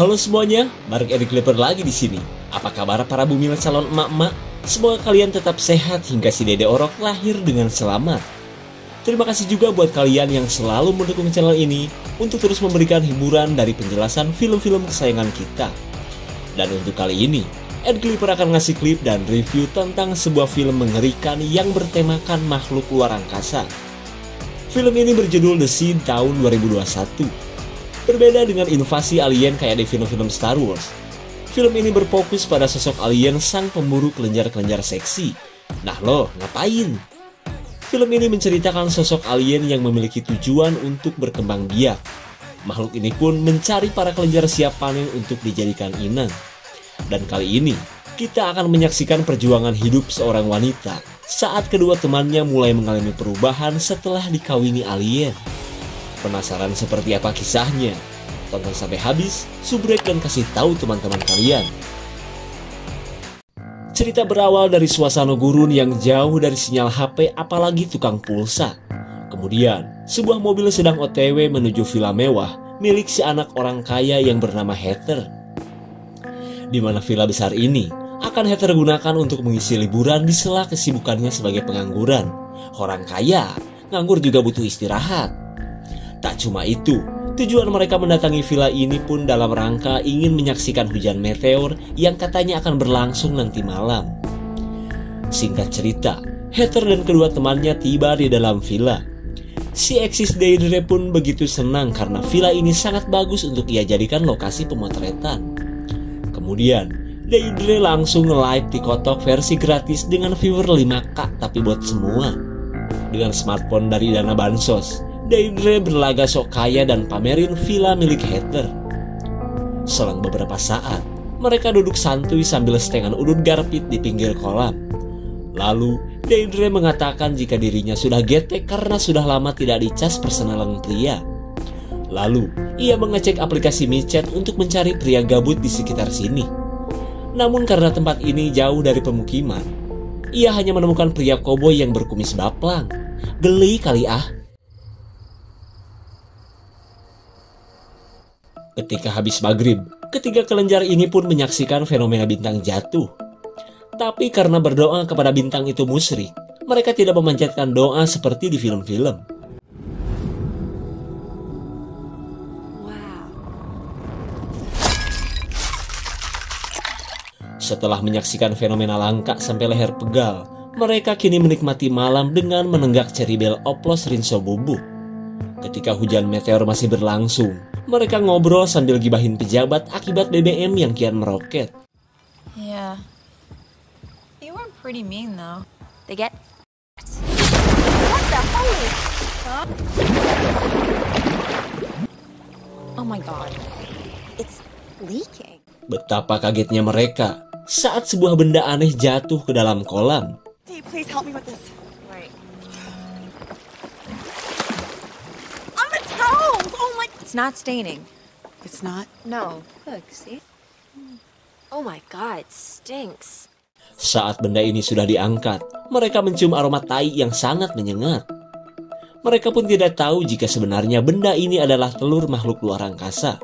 Halo semuanya, Mark Eric Clipper lagi di sini. Apa kabar para bumil calon emak-emak? Semoga kalian tetap sehat hingga si Dede Orok lahir dengan selamat. Terima kasih juga buat kalian yang selalu mendukung channel ini untuk terus memberikan hiburan dari penjelasan film-film kesayangan kita. Dan untuk kali ini, Ed Clipper akan ngasih klip dan review tentang sebuah film mengerikan yang bertemakan makhluk luar angkasa. Film ini berjudul The Seed tahun 2021. Berbeda dengan invasi alien kayak di film-film Star Wars, film ini berfokus pada sosok alien sang pemburu kelenjar-kelenjar seksi. Nah lo, ngapain? Film ini menceritakan sosok alien yang memiliki tujuan untuk berkembang biak. Makhluk ini pun mencari para kelenjar siap panen untuk dijadikan inang. Dan kali ini, kita akan menyaksikan perjuangan hidup seorang wanita saat kedua temannya mulai mengalami perubahan setelah dikawini alien. Penasaran seperti apa kisahnya? Tonton sampai habis, subrek dan kasih tahu teman-teman kalian. Cerita berawal dari suasana gurun yang jauh dari sinyal HP apalagi tukang pulsa. Kemudian, sebuah mobil sedang OTW menuju villa mewah milik si anak orang kaya yang bernama Heather. Di mana villa besar ini akan Heather gunakan untuk mengisi liburan di sela kesibukannya sebagai pengangguran. Orang kaya, nganggur juga butuh istirahat. Tak cuma itu, tujuan mereka mendatangi villa ini pun dalam rangka ingin menyaksikan hujan meteor yang katanya akan berlangsung nanti malam. Singkat cerita, Heather dan kedua temannya tiba di dalam villa. Si eksis Deidre pun begitu senang karena villa ini sangat bagus untuk ia jadikan lokasi pemotretan. Kemudian, Deidre langsung nge-live TikTok versi gratis dengan viewer 5K tapi buat semua. Dengan smartphone dari dana bansos, Deidre berlaga sok kaya dan pamerin villa milik Heather. Selang beberapa saat, mereka duduk santuy sambil setengan udut garpit di pinggir kolam. Lalu, Deidre mengatakan jika dirinya sudah getek karena sudah lama tidak dicas persenalan pria. Lalu, ia mengecek aplikasi micet untuk mencari pria gabut di sekitar sini. Namun karena tempat ini jauh dari pemukiman, ia hanya menemukan pria koboi yang berkumis baplang. Geli kali ah. Ketika habis maghrib, ketiga kelenjar ini pun menyaksikan fenomena bintang jatuh. Tapi karena berdoa kepada bintang itu musyrik, mereka tidak memanjatkan doa seperti di film-film. Setelah menyaksikan fenomena langka sampai leher pegal, mereka kini menikmati malam dengan menenggak ceribel oplos rinso bubuk. Ketika hujan meteor masih berlangsung, mereka ngobrol sambil gibahin pejabat akibat BBM yang kian meroket. Yeah. You were pretty mean though. They get what the holy huh? Oh my god. It's leaking. Betapa kagetnya mereka saat sebuah benda aneh jatuh ke dalam kolam. Hey, please help me with this. Right. Oh my! It's not staining. It's not? No. Look, see? Oh my god, it stinks. Saat benda ini sudah diangkat, mereka mencium aroma tai yang sangat menyengat. Mereka pun tidak tahu jika sebenarnya benda ini adalah telur makhluk luar angkasa.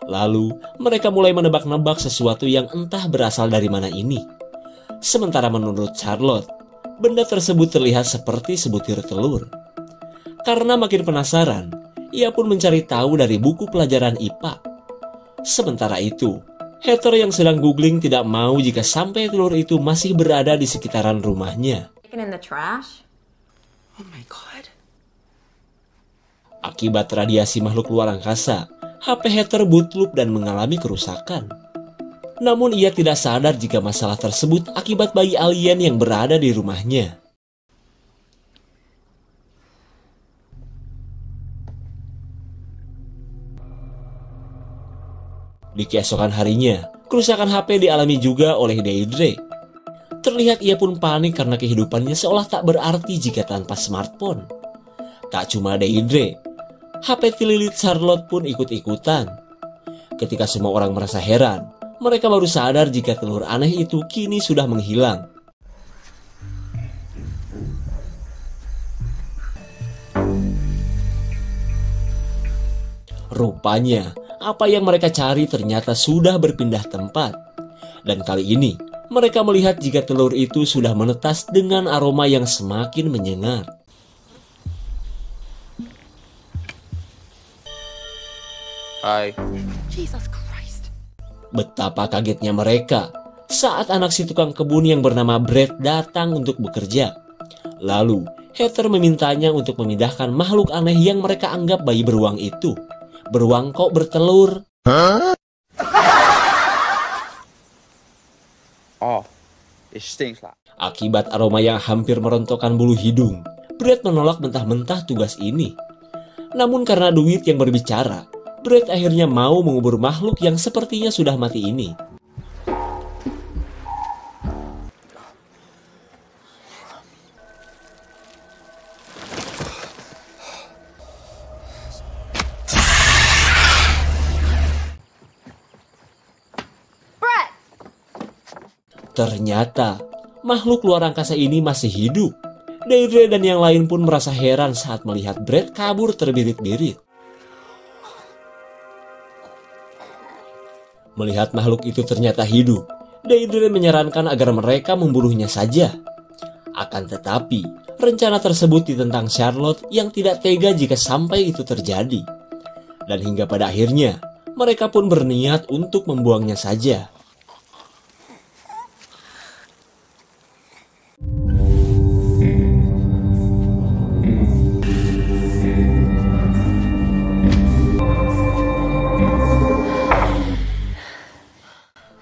Lalu, mereka mulai menebak-nebak sesuatu yang entah berasal dari mana ini. Sementara menurut Charlotte, benda tersebut terlihat seperti sebutir telur. Karena makin penasaran, ia pun mencari tahu dari buku pelajaran IPA. Sementara itu, Heather yang sedang googling tidak mau jika sampai telur itu masih berada di sekitaran rumahnya. In the trash? Oh my god. Akibat radiasi makhluk luar angkasa, HP Heather bootloop dan mengalami kerusakan. Namun ia tidak sadar jika masalah tersebut akibat bayi alien yang berada di rumahnya. Di keesokan harinya, kerusakan HP dialami juga oleh Deidre. Terlihat ia pun panik karena kehidupannya seolah tak berarti jika tanpa smartphone. Tak cuma Deidre, HP Tililit Charlotte pun ikut-ikutan. Ketika semua orang merasa heran, mereka baru sadar jika telur aneh itu kini sudah menghilang. Rupanya, apa yang mereka cari ternyata sudah berpindah tempat. Dan kali ini, mereka melihat jika telur itu sudah menetas dengan aroma yang semakin menyengat. Hi. Jesus Christ. Betapa kagetnya mereka saat anak si tukang kebun yang bernama Brett datang untuk bekerja. Lalu, Heather memintanya untuk memindahkan makhluk aneh yang mereka anggap bayi beruang itu. Beruang kok bertelur? Oh, it stinks like. Akibat aroma yang hampir merontokkan bulu hidung, Brett menolak mentah-mentah tugas ini. Namun karena duit yang berbicara, Brett akhirnya mau mengubur makhluk yang sepertinya sudah mati ini. Ternyata, makhluk luar angkasa ini masih hidup. Deirdre dan yang lain pun merasa heran saat melihat Brett kabur terbirit-birit. Melihat makhluk itu ternyata hidup, Deirdre menyarankan agar mereka membunuhnya saja. Akan tetapi, rencana tersebut ditentang Charlotte yang tidak tega jika sampai itu terjadi. Dan hingga pada akhirnya, mereka pun berniat untuk membuangnya saja.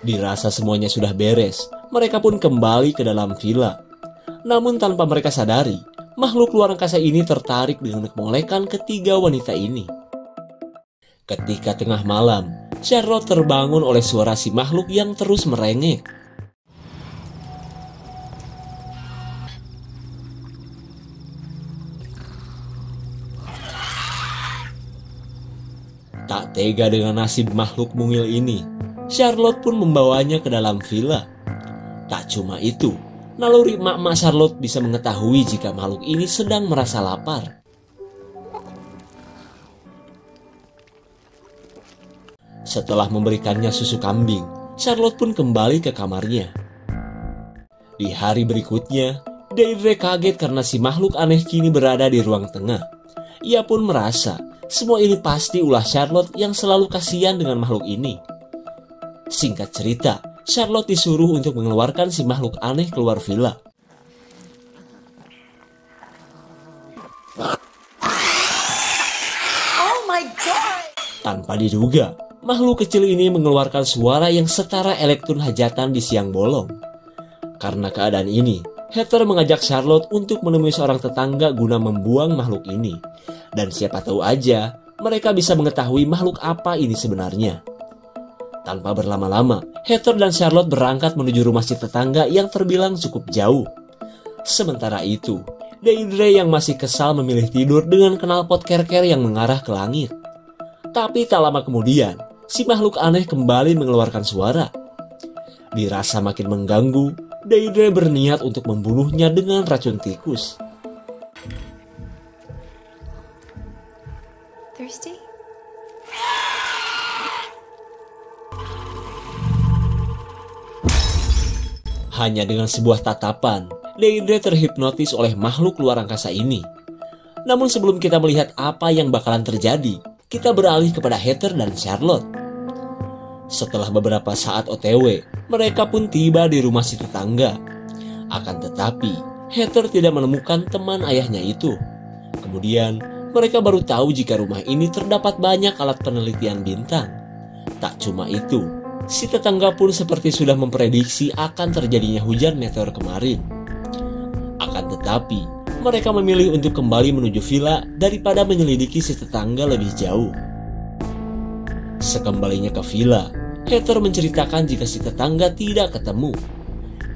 Dirasa semuanya sudah beres, mereka pun kembali ke dalam villa. Namun tanpa mereka sadari, makhluk luar angkasa ini tertarik dengan molekan ketiga wanita ini. Ketika tengah malam, Charlotte terbangun oleh suara si makhluk yang terus merengek. Tak tega dengan nasib makhluk mungil ini, Charlotte pun membawanya ke dalam villa. Tak cuma itu, naluri emak-emak Charlotte bisa mengetahui jika makhluk ini sedang merasa lapar. Setelah memberikannya susu kambing, Charlotte pun kembali ke kamarnya. Di hari berikutnya, Deirdre kaget karena si makhluk aneh kini berada di ruang tengah. Ia pun merasa semua ini pasti ulah Charlotte yang selalu kasihan dengan makhluk ini. Singkat cerita, Charlotte disuruh untuk mengeluarkan si makhluk aneh keluar villa. Oh my God! Tanpa diduga, makhluk kecil ini mengeluarkan suara yang setara elektron hajatan di siang bolong. Karena keadaan ini, Heather mengajak Charlotte untuk menemui seorang tetangga guna membuang makhluk ini. Dan siapa tahu aja, mereka bisa mengetahui makhluk apa ini sebenarnya. Tanpa berlama-lama, Heather dan Charlotte berangkat menuju rumah si tetangga yang terbilang cukup jauh. Sementara itu, Deirdre yang masih kesal memilih tidur dengan knalpot kerker yang mengarah ke langit. Tapi tak lama kemudian, si makhluk aneh kembali mengeluarkan suara. Dirasa makin mengganggu, Deirdre berniat untuk membunuhnya dengan racun tikus. Thirsty? Hanya dengan sebuah tatapan, Deirdre terhipnotis oleh makhluk luar angkasa ini. Namun sebelum kita melihat apa yang bakalan terjadi, kita beralih kepada Heather dan Charlotte. Setelah beberapa saat OTW, mereka pun tiba di rumah si tetangga. Akan tetapi, Heather tidak menemukan teman ayahnya itu. Kemudian, mereka baru tahu jika rumah ini terdapat banyak alat penelitian bintang. Tak cuma itu, si tetangga pun seperti sudah memprediksi akan terjadinya hujan meteor kemarin. Akan tetapi, mereka memilih untuk kembali menuju villa daripada menyelidiki si tetangga lebih jauh. Sekembalinya ke villa, Heather menceritakan jika si tetangga tidak ketemu.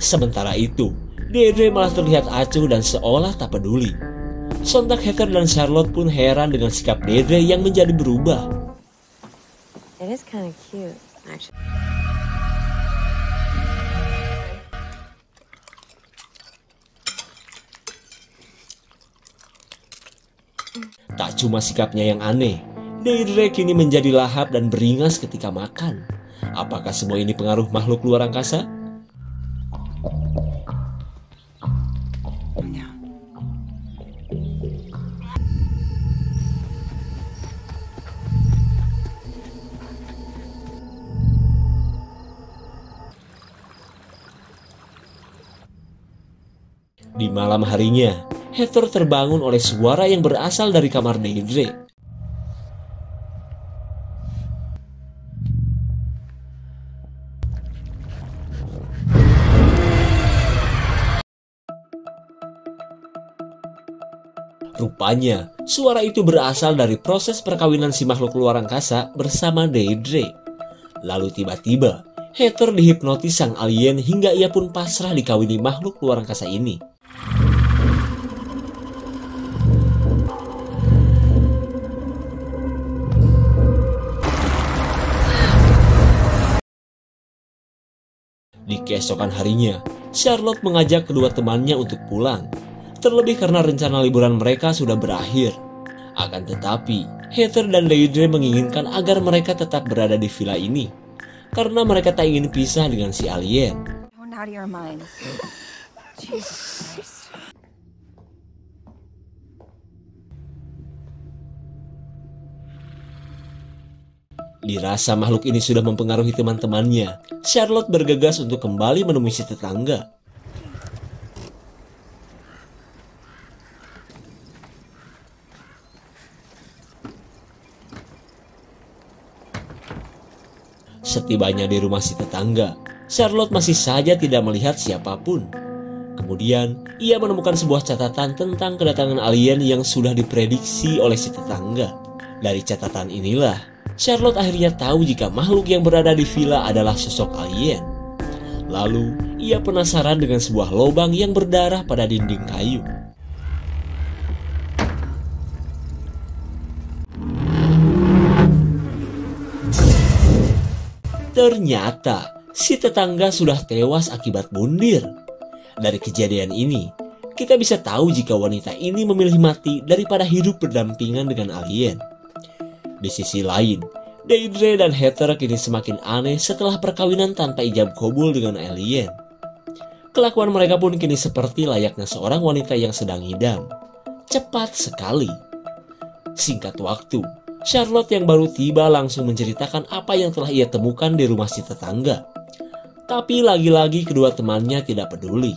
Sementara itu, Deirdre malah terlihat acuh dan seolah tak peduli. Sontak Heather dan Charlotte pun heran dengan sikap Deirdre yang menjadi berubah. It is kind of cute, actually. Tak cuma sikapnya yang aneh, Deidre kini menjadi lahap dan beringas ketika makan. Apakah semua ini pengaruh makhluk luar angkasa? Di malam harinya, Heather terbangun oleh suara yang berasal dari kamar Deidre. Rupanya, suara itu berasal dari proses perkawinan si makhluk luar angkasa bersama Deidre. Lalu tiba-tiba, Heather dihipnotis sang alien hingga ia pun pasrah dikawini makhluk luar angkasa ini. Di keesokan harinya, Charlotte mengajak kedua temannya untuk pulang. Terlebih karena rencana liburan mereka sudah berakhir. Akan tetapi, Heather dan Deidre menginginkan agar mereka tetap berada di villa ini. Karena mereka tak ingin pisah dengan si alien. Going out of your mind. Jesus Christ. Dirasa makhluk ini sudah mempengaruhi teman-temannya, Charlotte bergegas untuk kembali menemui si tetangga. Setibanya di rumah si tetangga, Charlotte masih saja tidak melihat siapapun. Kemudian, ia menemukan sebuah catatan tentang kedatangan alien yang sudah diprediksi oleh si tetangga. Dari catatan inilah, Charlotte akhirnya tahu jika makhluk yang berada di villa adalah sosok alien. Lalu, ia penasaran dengan sebuah lubang yang berdarah pada dinding kayu. Ternyata, si tetangga sudah tewas akibat bunuh. Dari kejadian ini, kita bisa tahu jika wanita ini memilih mati daripada hidup berdampingan dengan alien. Di sisi lain, Deidre dan Heather kini semakin aneh setelah perkawinan tanpa ijab kabul dengan alien. Kelakuan mereka pun kini seperti layaknya seorang wanita yang sedang ngidam. Cepat sekali. Singkat waktu, Charlotte yang baru tiba langsung menceritakan apa yang telah ia temukan di rumah si tetangga. Tapi lagi-lagi kedua temannya tidak peduli.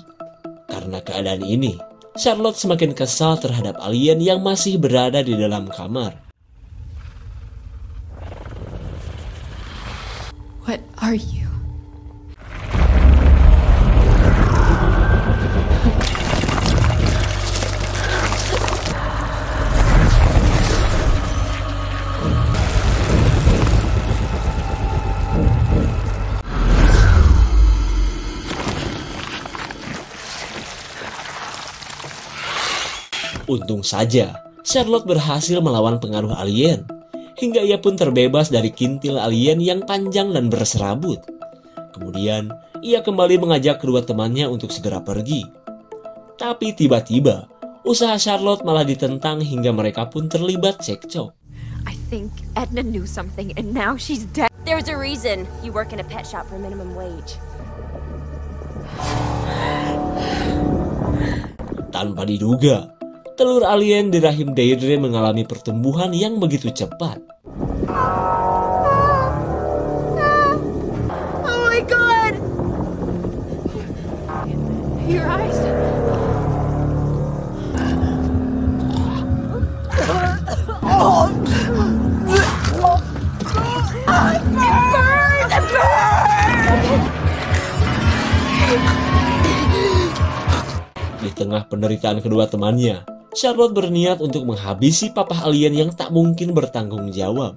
Karena keadaan ini, Charlotte semakin kesal terhadap alien yang masih berada di dalam kamar. What are you? Untung saja, Charlotte berhasil melawan pengaruh alien. Hingga ia pun terbebas dari kintil alien yang panjang dan berserabut. Kemudian, ia kembali mengajak kedua temannya untuk segera pergi. Tapi tiba-tiba, usaha Charlotte malah ditentang hingga mereka pun terlibat cekcok. I think Edna knew something and now she's dead. There's a reason you work in a pet shop for minimum wage. Tanpa diduga, telur alien di rahim Deidre mengalami pertumbuhan yang begitu cepat. Oh my god! Your eyes. Di tengah penderitaan kedua temannya, Charlotte berniat untuk menghabisi papah alien yang tak mungkin bertanggung jawab.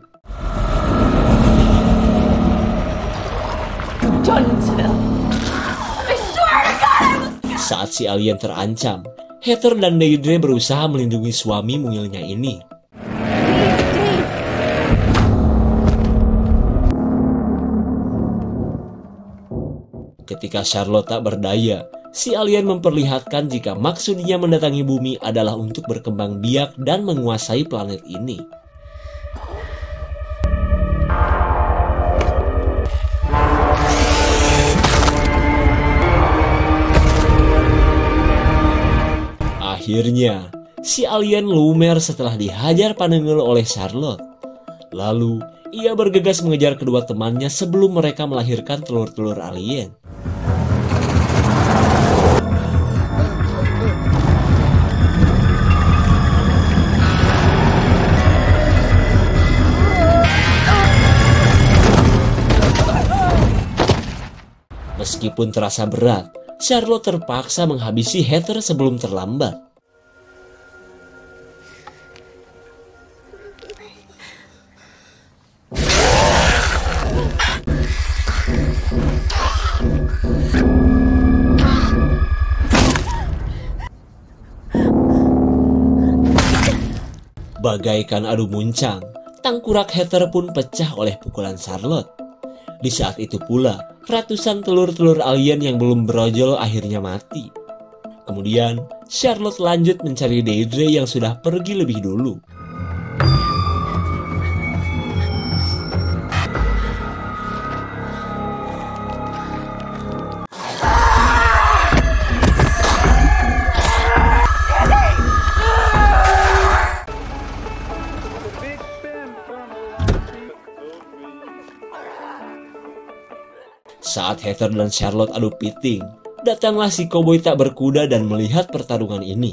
Saat si alien terancam, Heather dan Deidre berusaha melindungi suami mungilnya ini. Ketika Charlotte tak berdaya, si alien memperlihatkan jika maksudnya mendatangi bumi adalah untuk berkembang biak dan menguasai planet ini. Akhirnya, si alien lumer setelah dihajar panenggel oleh Charlotte. Lalu, ia bergegas mengejar kedua temannya sebelum mereka melahirkan telur-telur alien. Meskipun terasa berat, Charlotte terpaksa menghabisi Heather sebelum terlambat. Bagaikan adu muncang, tangkurak Heather pun pecah oleh pukulan Charlotte. Di saat itu pula, ratusan telur-telur alien yang belum berojol akhirnya mati. Kemudian, Charlotte lanjut mencari Deirdre yang sudah pergi lebih dulu. Saat Heather dan Charlotte adu piting, datanglah si koboi tak berkuda dan melihat pertarungan ini.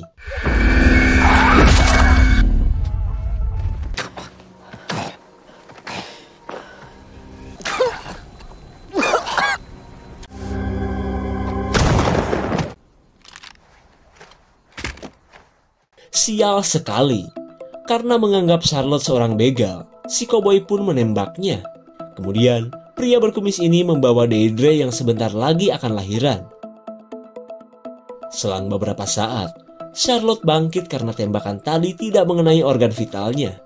Sial sekali, karena menganggap Charlotte seorang begal, si koboi pun menembaknya. Kemudian, pria berkumis ini membawa Deirdre yang sebentar lagi akan lahiran. Selang beberapa saat, Charlotte bangkit karena tembakan tadi tidak mengenai organ vitalnya.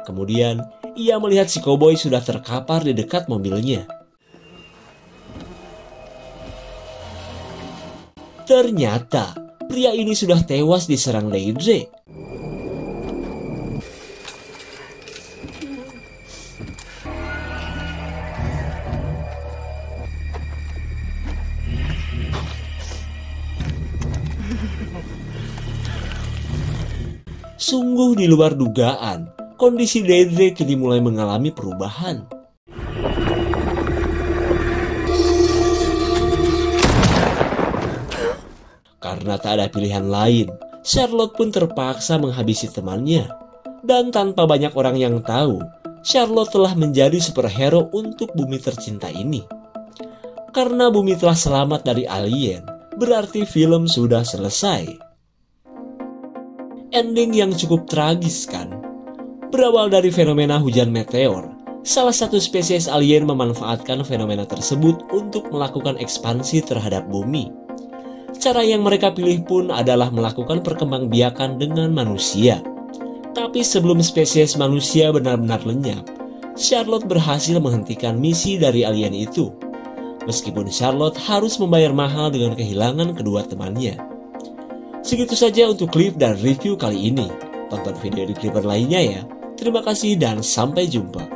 Kemudian, ia melihat si koboi sudah terkapar di dekat mobilnya. Ternyata, pria ini sudah tewas diserang Deirdre. Sungguh di luar dugaan, kondisi Deirdre kini mulai mengalami perubahan. Karena tak ada pilihan lain, Charlotte pun terpaksa menghabisi temannya. Dan tanpa banyak orang yang tahu, Charlotte telah menjadi superhero untuk bumi tercinta ini. Karena bumi telah selamat dari alien, berarti film sudah selesai. Ending yang cukup tragis kan? Berawal dari fenomena hujan meteor, salah satu spesies alien memanfaatkan fenomena tersebut untuk melakukan ekspansi terhadap bumi. Cara yang mereka pilih pun adalah melakukan perkembangbiakan dengan manusia. Tapi sebelum spesies manusia benar-benar lenyap, Charlotte berhasil menghentikan misi dari alien itu. Meskipun Charlotte harus membayar mahal dengan kehilangan kedua temannya. Segitu saja untuk klip dan review kali ini. Tonton video di clipper lainnya ya. Terima kasih dan sampai jumpa.